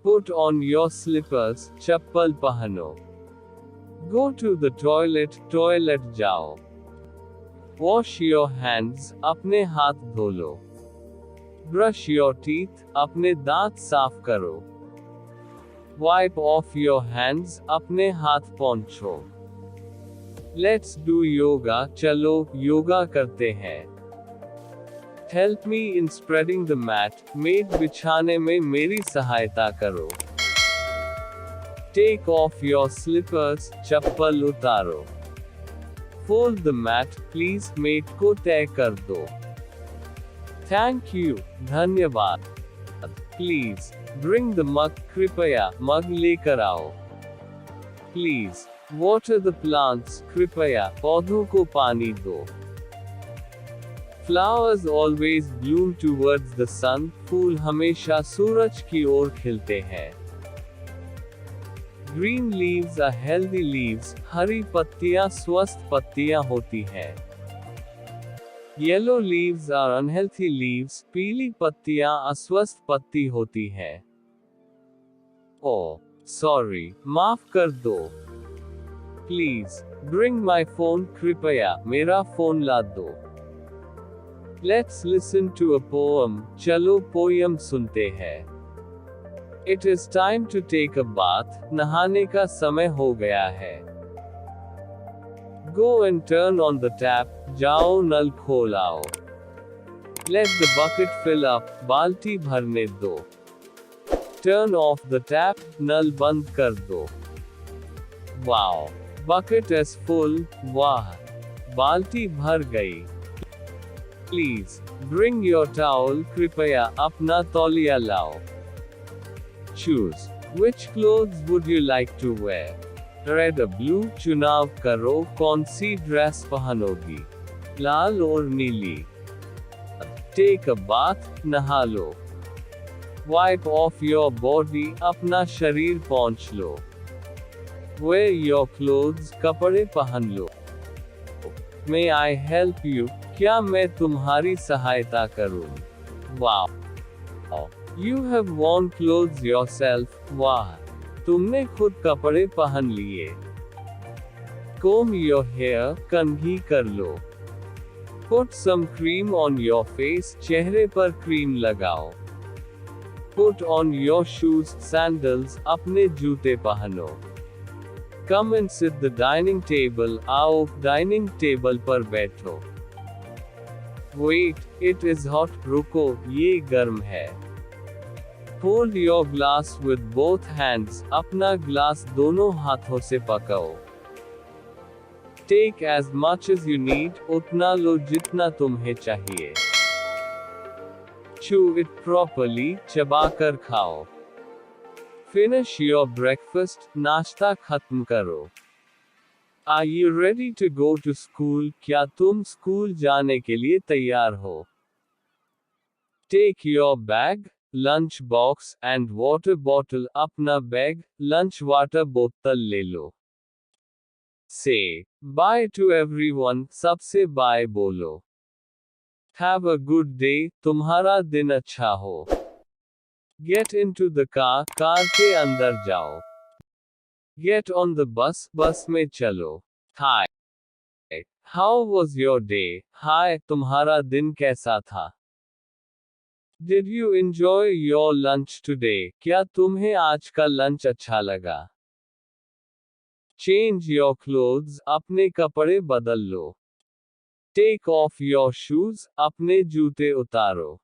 Put on your slippers, चप्पल पहनो. Go to the toilet, toilet जाओ. Wash your hands, अपने हाथ धो लो. Brush your teeth, अपने दांत साफ करो. Wipe off your hands, अपने हाथ पोंछो. Let's do yoga, चलो योगा करते हैं. Help me in spreading the mat, mat बिछाने में मेरी सहायता करो. Take off your slippers, चप्पल उतारो. Fold the mat, please, mat को तय कर दो. Thank you, धन्यवाद. Please, bring the mug, कृपया, मग लेकर आओ. Please, water the plants, कृपया, पौधों को पानी दो. Flowers always bloom towards the sun, फूल हमेशा सूरज की ओर खिलते हैं. Green leaves are healthy leaves, हरी पत्तियां स्वस्थ पत्तियां होती हैं. Yellow leaves are unhealthy leaves, पीली पत्तियां अस्वस्थ पत्ती होती हैं. Oh, sorry, माफ कर दो. Please, bring my phone, कृपया, मेरा फोन ला दो. Let's listen to a poem, चलो पोयम सुनते हैं. It is time to take a bath, नहाने का समय हो गया है. Go and turn on the tap, जाओ नल खोलाओ. Let the bucket fill up, बाल्टी भरने दो. Turn off the tap, नल बंद कर दो. Wow, bucket is full, वाह, बाल्टी भर गई. Please, bring your towel, कृपया, अपना तौलिया लाओ. Choose, which clothes would you like to wear? Red or blue, चुनाव करो, कौन सी ड्रेस पहनोगी. लाल और नीली. Take a bath, नहा लो. Wipe off your body, अपना शरीर पोंछ लो. Wear your clothes, कपड़े पहन लो. May I help you, क्या मैं तुम्हारी सहायता करूं. Wow, you have worn clothes yourself, वाह, तुमने खुद कपड़े पहन लिए. Comb your hair, कंघी कर लो. Put some cream on your face, चेहरे पर क्रीम लगाओ. Put on your shoes, sandals, अपने जूते पहनो. Come and sit the dining table, आओ, डाइनिंग टेबल पर बैठो. Wait, it is hot, रुको, ये गर्म है. Hold your glass with both hands, अपना ग्लास दोनों हाथों से पकड़ो. Take as much as you need, उतना लो जितना तुम्हें चाहिए. Chew it properly, चबाकर खाओ. Finish your breakfast, नाश्ता खत्म करो. Are you ready to go to school? क्या तुम स्कूल जाने के लिए तैयार हो? Take your bag, lunch box, and water bottle, अपना बैग, लंच वाटर बोतल ले लो. Say bye to everyone, सबसे बाय बोलो. Have a good day, तुम्हारा दिन अच्छा हो. Get into the car, car के अंदर जाओ. Get on the bus, बस में चलो. Hi, how was your day? Hi, तुम्हारा दिन कैसा था? Did you enjoy your lunch today? क्या तुम्हें आज का लंच अच्छा लगा? Change your clothes, अपने कपड़े बदल लो. Take off your shoes, अपने जूते उतारो.